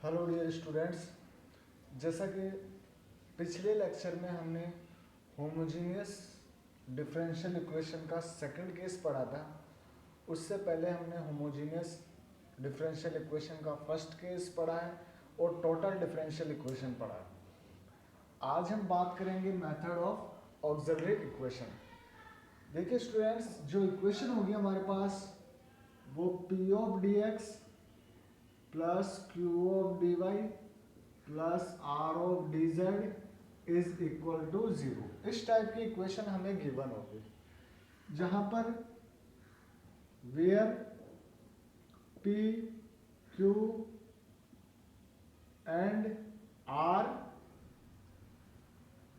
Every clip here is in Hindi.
हेलो डियर स्टूडेंट्स, जैसा कि पिछले लेक्चर में हमने होमोजीनियस डिफरेंशियल इक्वेशन का सेकंड केस पढ़ा था। उससे पहले हमने होमोजीनियस डिफरेंशियल इक्वेशन का फर्स्ट केस पढ़ा है और टोटल डिफरेंशियल इक्वेशन पढ़ा है। आज हम बात करेंगे मेथड ऑफ ऑक्सिलरी इक्वेशन। देखिए स्टूडेंट्स, जो इक्वेशन होगी हमारे पास वो P of D X plus Q of D Y plus R of D Z is equal to 0। इस टाइप की इक्वेशन हमें गिवन होगी, जहां पर where P Q and R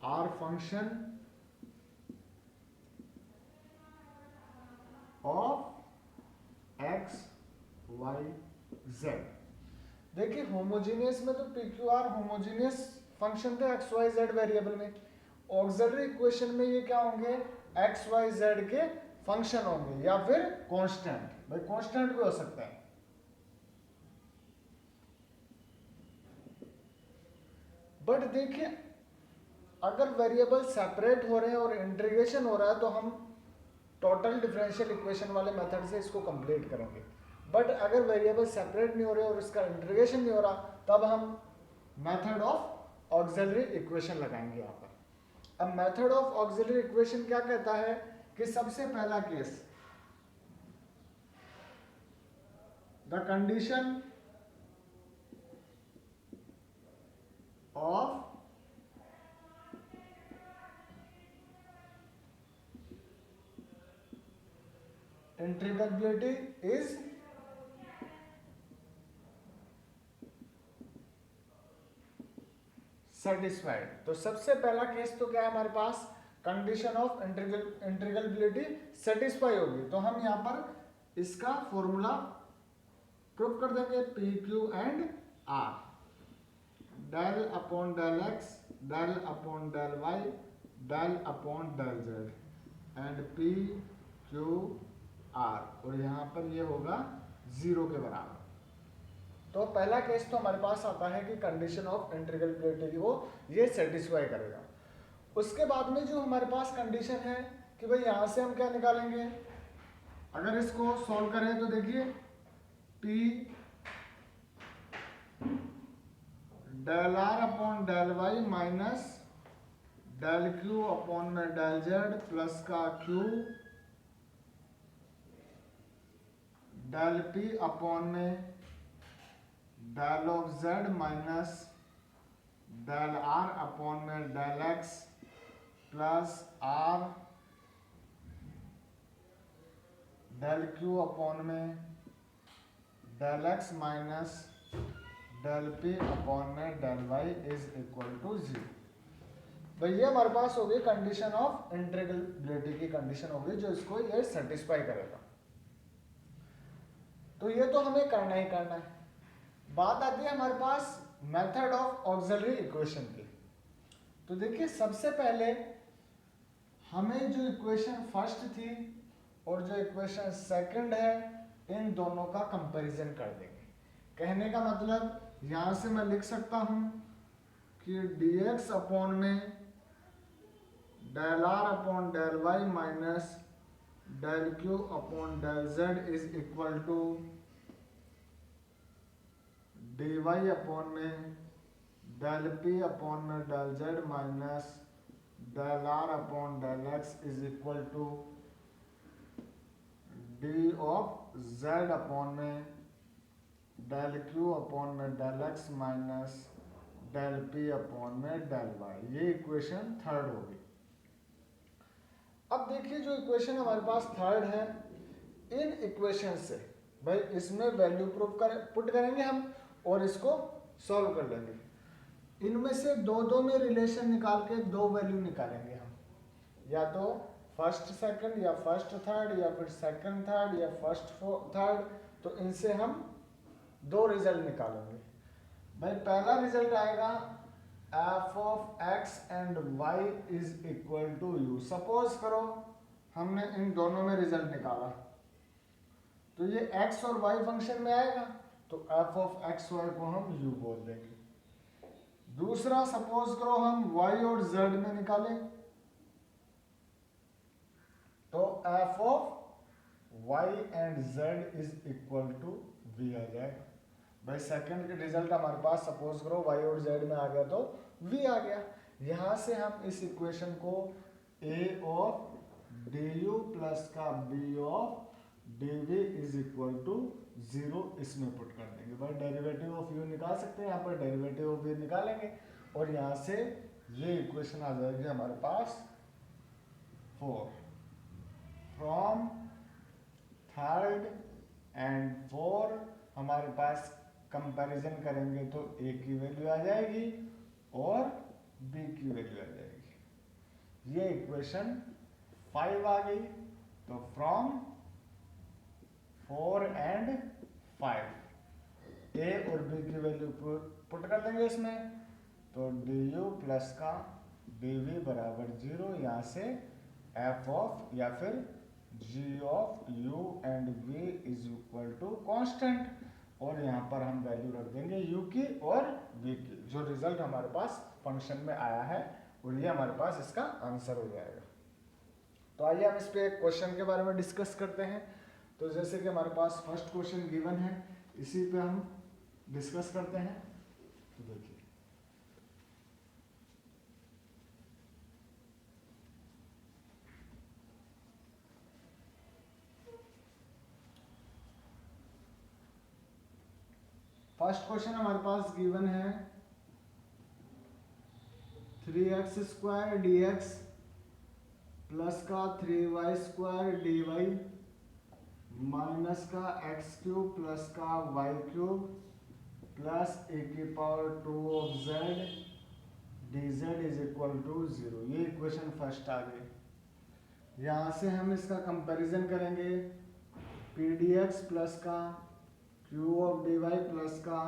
are function of X Y Z. देखिए होमोजीनियस में तो P Q R homogeneous function थे एक्स वाई जेड वेरिएबल में। ऑक्सिलरी इक्वेशन में ये क्या होंगे, एक्स वाई जेड के फंक्शन होंगे या फिर कांस्टेंट। भाई कांस्टेंट भी हो सकता है। बट देखिए अगर वेरिएबल सेपरेट हो रहे हैं और इंटीग्रेशन हो रहा है तो हम टोटल डिफरेंशियल इक्वेशन वाले मेथड से इसको कंप्लीट करेंगे। बट अगर वेरिएबल सेपरेट नहीं हो रहे और इसका इंटीग्रेशन नहीं हो रहा तब हम मेथड ऑफ ऑक्सिलरी इक्वेशन लगाएंगे यहाँ पर। अब मेथड ऑफ ऑक्सिलरी इक्वेशन क्या कहता है कि सबसे पहला case, the condition of integrability is satisfied. तो सबसे पहला केस तो क्या है हमारे पास, कंडीशन ऑफ इंटीग्रेबिलिटी सेटिस्फाई होगी। तो हम यहाँ पर इसका फॉर्मूला प्रूव कर देंगे, P Q and R, del upon del X del upon del Y del upon del Z and P Q R, और यहाँ पर ये होगा 0 के बराबर। तो पहला केस तो हमारे पास आता है कि कंडीशन ऑफ इंटीग्रेबिलिटी वो ये सेटिस्फाई करेगा। उसके बाद में जो हमारे पास कंडीशन है कि भाई यहाँ से हम क्या निकालेंगे, अगर इसको सॉल्व करें तो देखिए P del R upon del Y minus del Q upon में डेल जेड प्लस का क्यू डेल पी अपॉन में del of Z minus del R upon में del X plus R del Q upon में del X minus del P upon में del Y is equal to 0। भाई ये हमारे पास हो गई कंडीशन ऑफ इंटीग्रेबिलिटी की कंडीशन होगी जो इसको ये सेटिस्फाई करेगा। तो ये तो हमें करना ही करना है। बात आती है हमारे पास मेथड ऑफ ऑक्सिलरी इक्वेशन की। तो देखिए सबसे पहले हमें जो इक्वेशन फर्स्ट थी और जो इक्वेशन सेकंड है इन दोनों का कंपैरिजन कर देंगे। कहने का मतलब यहां से मैं लिख सकता हूं कि dx अपॉन में del R upon del Y minus del Q upon del Z is equal to dy upon में डेल पी अपॉन में del Z minus del R upon del X is equal to D of Z upon में डेल क्यू अपॉन में del X minus del P upon में डेल वाई। ये इक्वेशन थर्ड होगी। अब देखिए जो इक्वेशन हमारे पास थर्ड है, इन इक्वेशन से भाई इसमें वैल्यू प्रूफ पुट करेंगे हम और इसको सॉल्व कर लेंगे। इनमें से दो में रिलेशन निकाल के दो वैल्यू निकालेंगे हम, या तो फर्स्ट सेकंड या फर्स्ट थर्ड या फिर सेकंड थर्ड या फर्स्ट थर्ड। तो इनसे हम दो रिजल्ट निकालेंगे। भाई पहला रिजल्ट आएगा f of x and y is equal to u। Suppose करो हमने इन दोनों में रिजल्ट निकाला तो ये x और y फंक्शन में आएगा तो एफ ऑफ एक्स वाई को हम यू बोल देंगे। दूसरा, सपोज करो हम y और z में निकालें, तो F of y and z is equal to v आ जाएगा। भाई सेकंड के रिजल्ट हमारे पास सपोज करो y और z में आ गया तो v आ गया। यहां से हम इस इक्वेशन को a ऑफ du प्लस का b of dv is equal to 0 इसमें पुट कर देंगे। भाई डेरिवेटिव ऑफ u निकाल सकते हैं, यहाँ पर डेरिवेटिव ऑफ v निकालेंगे और यहाँ से ये इक्वेशन आ जाएगी हमारे पास 4। फ्रॉम थर्ड एंड 4 हमारे पास कंपैरिजन करेंगे तो a की वैल्यू आ जाएगी और b की वैल्यू आ जाएगी। ये इक्वेशन 5 आ गई। तो फ्रॉम 4 एंड 5 a और b की वैल्यू पुट कर देंगे इसमें, तो du प्लस का dv बराबर 0। यहाँ से f ऑफ या फिर g of u and v is equal to constant, और यहाँ पर हम वैल्यू रख देंगे u की और v की, जो रिजल्ट हमारे पास फंक्शन में आया है, और ये हमारे पास इसका आंसर हो जाएगा। तो आइए हम इस पे एक क्वेश्चन के बारे में डिस्कस करते हैं। तो जैसे कि हमारे पास फर्स्ट क्वेश्चन गिवन है, इसी पे हम डिस्कस करते हैं। तो देखिए, फर्स्ट क्वेश्चन हमारे पास गिवन है 3x स्क्वायर dx प्लस का 3y स्क्वायर dy माइनस का x क्यूब प्लस का y क्यूब प्लस a की power 2 of z dz is equal to 0। ये इक्वेशन फर्स्ट आ गई। यहाँ से हम इसका कंपैरिजन करेंगे, पी डी एक्स प्लस का q ऑफ dy प्लस का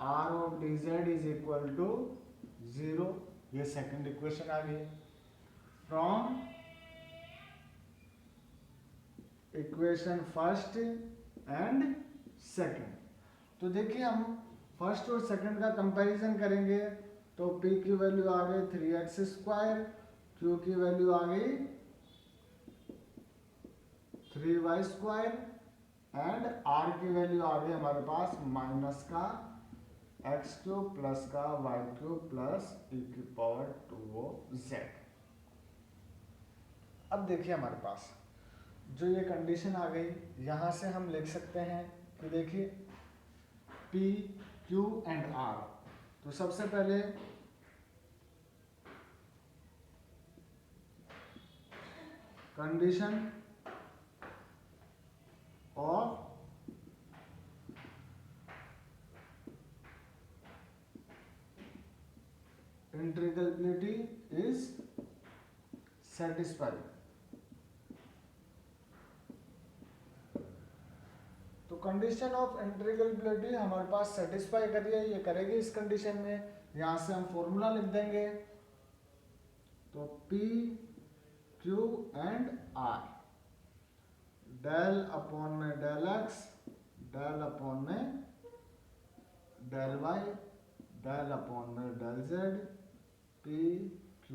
r of dz is equal to 0। ये सेकंड इक्वेशन आ गई। From equation first and second, तो देखिए हम फर्स्ट और सेकंड का कंपैरिजन करेंगे, तो p की वैल्यू आ गई 3x स्क्वायर, q की वैल्यू आ गई 3y स्क्वायर एंड r की वैल्यू आ गई हमारे पास माइनस का x क्यूब प्लस का y क्यूब प्लस e की पावर 2 z। अब देखिए हमारे पास जो ये कंडीशन आ गई, यहां से हम लिख सकते हैं कि देखिए P, Q एंड R। तो सबसे पहले condition of integrability is satisfied. तो कंडीशन ऑफ इंटीग्रेबिलिटी हमारे पास सेटिस्फाई करिए, ये करेगी इस कंडीशन में। यहां से हम फॉर्मूला लिख देंगे, तो P, Q and R, del upon में डेल x, डेल अपॉन में डेल y, डेल अपॉन में del z, P, Q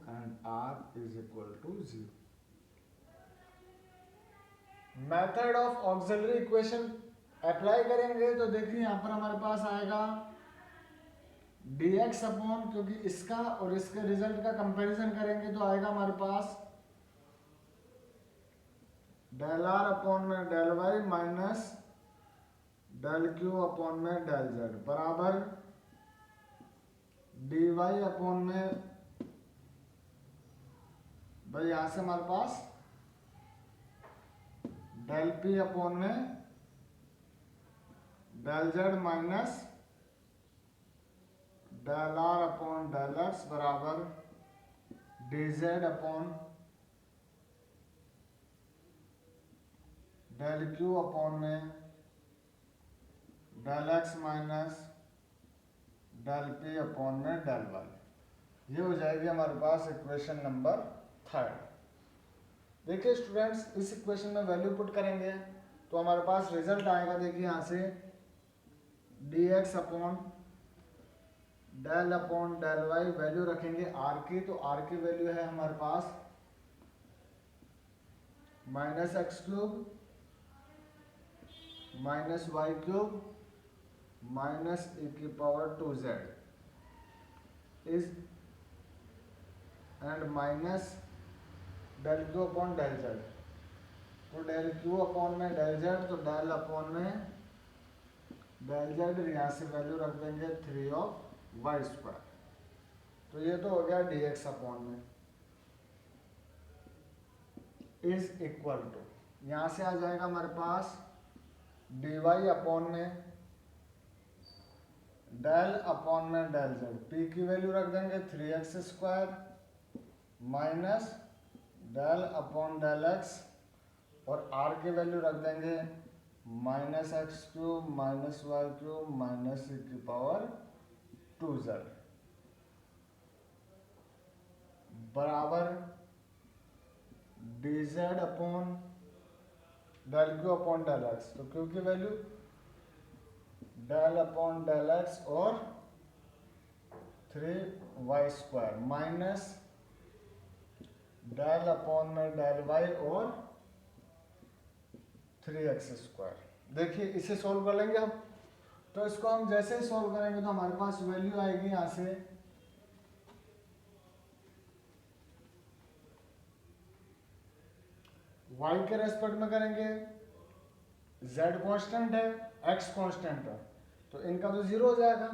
and R is equal to 0। Method of auxiliary equation apply करेंगे, तो देखिए यहां पर हमारे पास आएगा dx अपॉन, क्योंकि इसका और इसके रिजल्ट का कंपैरिजन करेंगे तो आएगा हमारे पास डेल r अपॉन में del y minus del q upon में डेल z बराबर dy अपॉन में, भाई यहां से हमारे पास डेल p अपॉन में del z minus del r upon del x बराबर dz upon del q upon में del x minus del p upon में डेल y। ये हो जाएगी हमारे पास इक्वेशन नंबर थर्ड। देखिए स्टूडेंट्स, इस इक्वेशन में वैल्यू पुट करेंगे तो हमारे पास रिजल्ट आएगा। देखिए यहाँ से dx upon del Y, value रखेंगे r की, तो r की वैल्यू है हमारे पास minus X cube minus Y cube minus e की power 2z is and minus del Q upon del Z. तो डेल क्यू अपॉन में डेल जेड, तो डेल अपॉन में डेल जेड, यहाँ से वैल्यू रख देंगे 3 ऑफ वाई स्क्वायर। तो ये तो हो गया dx अपॉन में इज इक्वल टू, यहाँ से आ जाएगा हमारे पास dy अपॉन में डेल अपॉन में डेल जेड, p की वैल्यू रख देंगे 3x square minus del upon del x, और r की वैल्यू रख देंगे minus X cube minus Y cube minus e की पावर 2z बराबर dz upon del Q upon del x। तो क्यू की value del upon del x और 3y square minus del upon में डेल y और 3x स्क्वायर। देखिए इसे सॉल्व कर लेंगे हम। तो इसको हम जैसे ही सॉल्व करेंगे तो हमारे पास वैल्यू आएगी यहां से y के रेस्पेक्ट में करेंगे, z कांस्टेंट है, x कांस्टेंट है, तो इनका तो जीरो हो जाएगा,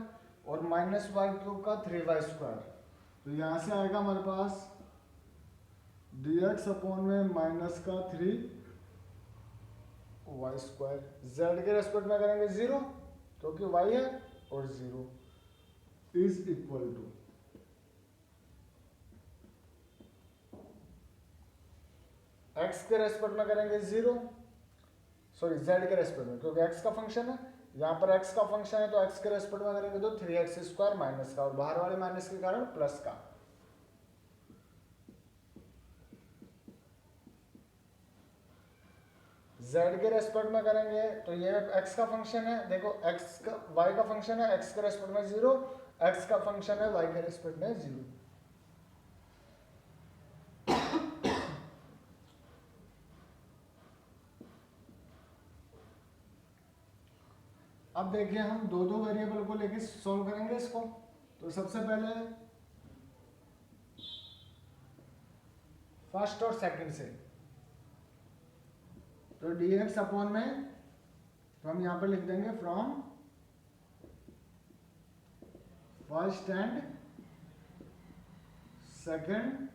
और माइनस वाई क्यूब का 3y स्क्वायर। तो यहां से आएगा हमारे पास dx अपॉन में माइनस का 3y स्क्वायर। z के रेस्पेक्ट में करेंगे जीरो क्योंकि y है, और zero is equal to x के रेस्पेक्ट में करेंगे जीरो, सॉरी z के रेस्पेक्ट में, क्योंकि x का फंक्शन है, यहाँ पर x का फंक्शन है तो x के रेस्पेक्ट में करेंगे तो 3x स्क्वायर माइनस का, और बाहर वाले माइनस के कारण प्लस का। z के रेस्पेक्ट में करेंगे तो ये x का फंक्शन है, देखो x का y का फंक्शन है, x के रेस्पेक्ट में जीरो, x का फंक्शन है, y के रेस्पेक्ट में जीरो। अब देखिए हम दो दो वेरिएबल को लेके सॉल्व करेंगे इसको। तो सबसे पहले फर्स्ट और सेकंड से, तो dx अपॉन में, तो हम यहां पर लिख देंगे from first and second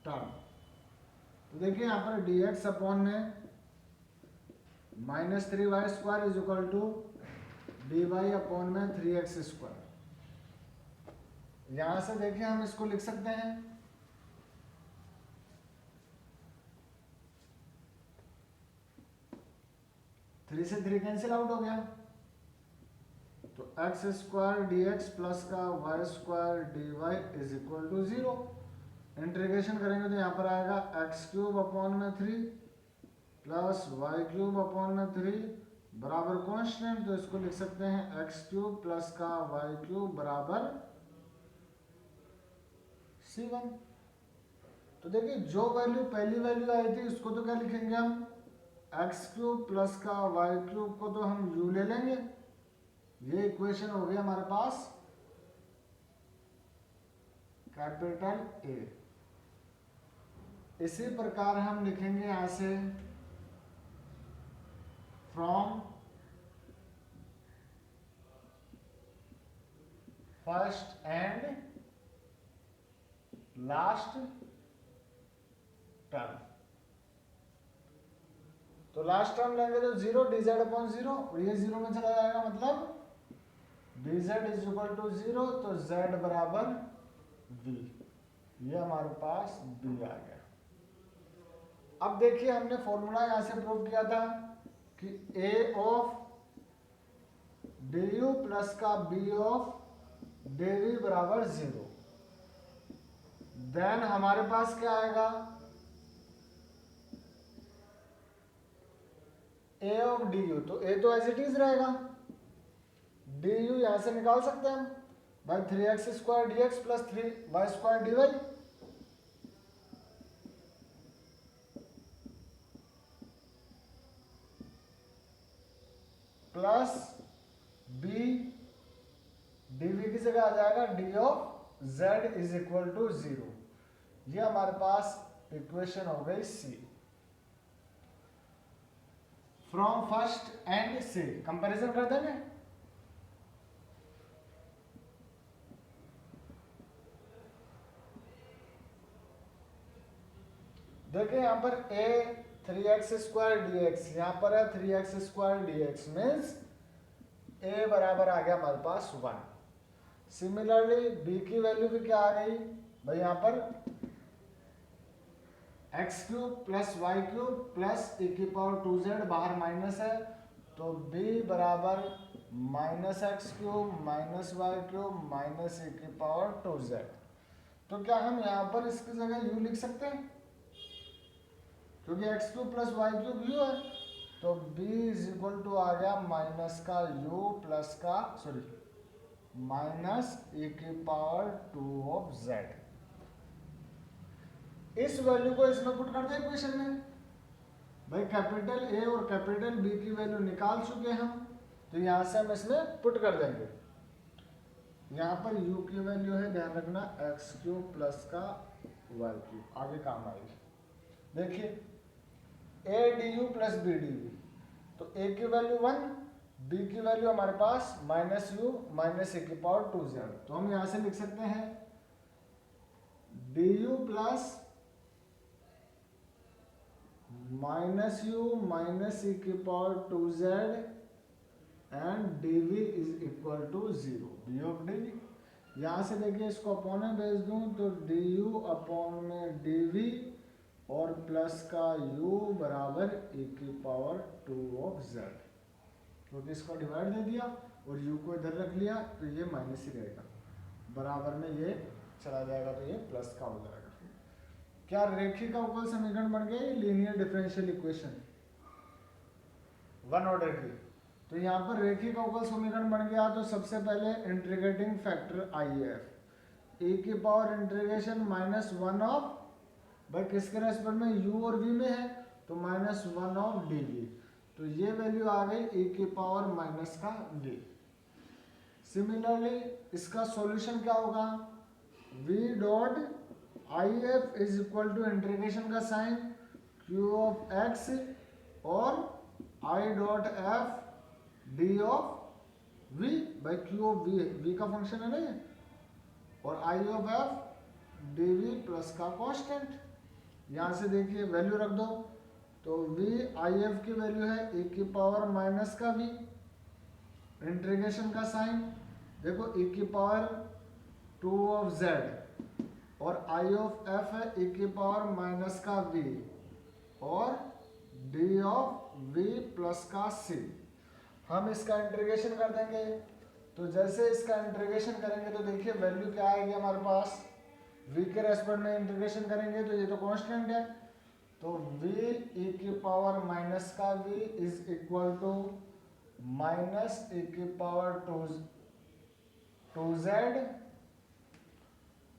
term. तो देखिए यहां पर dx अपॉन में minus 3y square is equal to dy upon में 3x स्क्वायर। यहां से देखिए हम इसको लिख सकते हैं 3 से 3 कैंसिल आउट हो गया, तो x स्क्वायर dx प्लस का y square dy is equal to 0। Integration करेंगे तो यहाँ पर आएगा x क्यूब अपॉन में 3 प्लस वाई क्यूब अपॉन में 3 बराबर कांस्टेंट, तो इसको लिख सकते हैं x क्यूब प्लस का वाई क्यूब बराबर c1। तो देखिए जो वैल्यू पहली वैल्यू आई थी उसको तो क्या लिखेंगे हम, x क्यूब प्लस का वाई क्यूब को तो हम u ले लेंगे। ये इक्वेशन हो गई हमारे पास कैपिटल A। इसी प्रकार हम लिखेंगे यहां से from first and last term. तो लास्ट टर्म लेंगे तो जीरो dz अपॉन जीरो, और ये जीरो में चला जाएगा, मतलब dz is equal to zero, तो z बराबर v। ये हमारे पास b आ गया। अब देखिए हमने फॉर्मूला यहां से प्रूव किया था कि a ऑफ du प्लस का b ऑफ dv बराबर जीरो। देन हमारे पास क्या आएगा, a ऑफ du, तो a तो एज इट इज रहेगा, यहाँ से निकाल सकते हैं हम by 3x square D X plus 3y square D Y. Plus B dv की जगह आ जाएगा D of z is equal to 0। ये हमारे पास इक्वेशन हो गई सी। फ्रॉम फर्स्ट एंड से कंपैरिजन कर देंगे। देखिए यहाँ पर a 3x square D x, यहाँ पर है 3x square D X, means a बराबर आ गया हमारे पास 1। सिमिलरली b की वैल्यू भी क्या आ गई भाई, यहाँ पर X cube plus Y cube plus e की पावर 2z, बाहर माइनस है तो b बराबर minus X cube minus Y cube minus e की पावर 2z। तो क्या हम यहाँ पर इसकी जगह u लिख सकते हैं, क्योंकि X cube plus Y cube u है, तो b इज इक्वल टू आ गया माइनस का u प्लस का माइनस e की पावर 2 ऑफ z। इस वैल्यू को इसमें पुट कर दे इक्वेशन में। भाई कैपिटल A और कैपिटल B की वैल्यू निकाल चुके हम, तो यहां से हम इसमें पुट कर देंगे। यहाँ पर u की वैल्यू है, ध्यान रखना, एक्स क्यूब प्लस का वाई क्यूब, आगे काम आएगी। देखिए a du plus b dv, तो a की वैल्यू 1, b की वैल्यू हमारे पास माइनस u माइनस e की पावर 2z। तो हम यहां से लिख सकते हैं du plus minus u minus e की power 2z and dv is equal to 0, d of dv। यहाँ से देखिए इसको अपॉन में भेज दूं तो du अपॉन में dv और प्लस का u बराबर e की पावर 2 ऑफ z, क्योंकि इसको डिवाइड दे दिया और u को इधर रख लिया तो ये माइनस ही रहेगा, बराबर में ये चला जाएगा तो ये प्लस का हो जाएगा। क्या रेखिक अवकल समीकरण बन गया, linear differential equation one order की। तो यहाँ पर रेखिक अवकल समीकरण बन गया, तो सबसे पहले इंटीग्रेटिंग फैक्टर IF e की पावर इंटीग्रेशन माइनस 1 ऑफ, भाई किसके रेस्पेक्ट में, u और v में है, तो माइनस 1 ऑफ dv, तो ये वैल्यू आ गई e की पावर माइनस का v। सिमिलरली इसका सॉल्यूशन क्या होगा, v dot IF is equal to integration का साइन q ऑफ x और I dot f d of v, by q of v का फंक्शन है ना ये, और I of f dv plus का कांस्टेंट। यहाँ से देखिए वैल्यू रख दो, तो v IF की वैल्यू है e की पावर माइनस का v, इंटीग्रेशन का साइन देखो e की पावर 2 ऑफ z और I ऑफ f है e की पावर माइनस का v और d ऑफ v प्लस का c। हम इसका इंटीग्रेशन कर देंगे, तो जैसे इसका इंटीग्रेशन करेंगे तो देखिए वैल्यू क्या आएगी हमारे पास, v के रेस्पेक्ट में इंटीग्रेशन करेंगे तो ये तो कांस्टेंट है, तो v e की पावर माइनस का v is equal to minus e की पावर 2z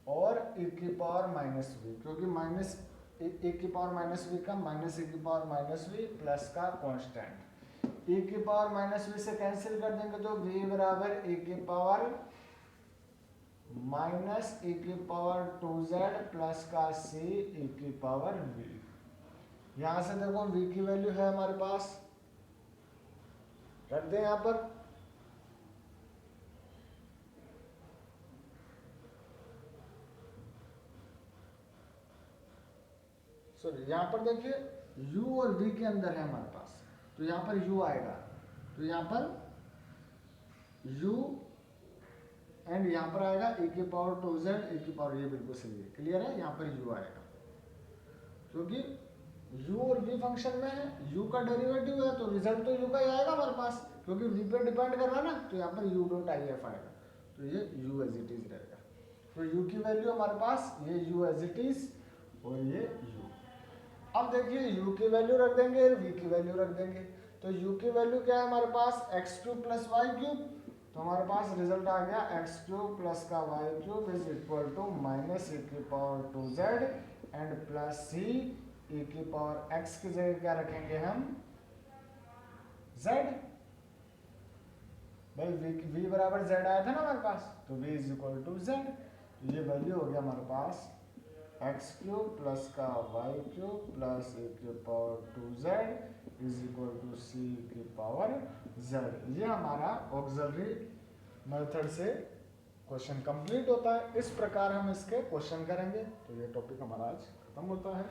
और e की पावर माइनस v, क्योंकि माइनस e की पावर माइनस v का माइनस e की पावर माइनस v प्लस का कांस्टेंट, e की पावर माइनस v से कैंसिल कर देंगे तो v बराबर e की पावर माइनस e की पावर 2z प्लस का c e की पावर v। यहां से देखो v की वैल्यू है हमारे पास, रख दें यहां पर, सॉरी यहाँ पर देखिए u और v के अंदर है हमारे पास, तो यहाँ पर u आएगा, तो यहाँ पर u एंड यहाँ पर आएगा e की पावर 2z e की पावर, ये बिल्कुल सही है, क्लियर है, यहाँ पर u आएगा क्योंकि u और v फंक्शन में है, u का डेरिवेटिव है तो रिजल्ट तो u का ही आएगा हमारे पास, क्योंकि v पे डिपेंड कर रहा है ना, तो यहाँ पर u डॉट IF आएगा, तो ये u एज इट इज रहेगा। तो u की वैल्यू हमारे पास ये u एज इट इज और ये u। अब देखिए u की वैल्यू रख देंगे, v की वैल्यू रख देंगे, तो u की वैल्यू क्या है हमारे पास, X cube plus Y cube तो हमारे पास रिजल्ट आ गया एक्स क्यूब प्लस का Y cube is equal to minus E की power 2z and plus C E की पावर x की जगह क्या रखेंगे हम z। भाई v बराबर z आया था ना हमारे पास, तो v is equal to z। तो ये वैल्यू हो गया हमारे पास एक्स क्यूब प्लस का वाई क्यूब प्लस ए की power 2z is equal to C की पावर z। ये हमारा ऑक्सिलरी मेथड से क्वेश्चन कंप्लीट होता है। इस प्रकार हम इसके क्वेश्चन करेंगे। तो ये टॉपिक हमारा आज खत्म होता है।